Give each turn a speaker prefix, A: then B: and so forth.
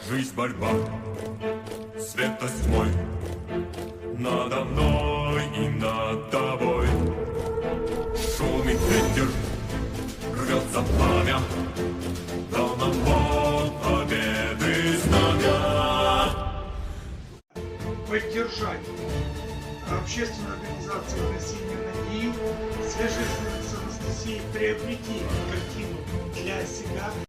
A: Жизнь, борьба, святость мой, надо мной и над тобой. Шумит ветер, рвется пламя, дал нам Бог победы знамя.
B: Поддержать общественную организацию «Носение надеи», свяжись с Анастасией, приобрети картину для себя.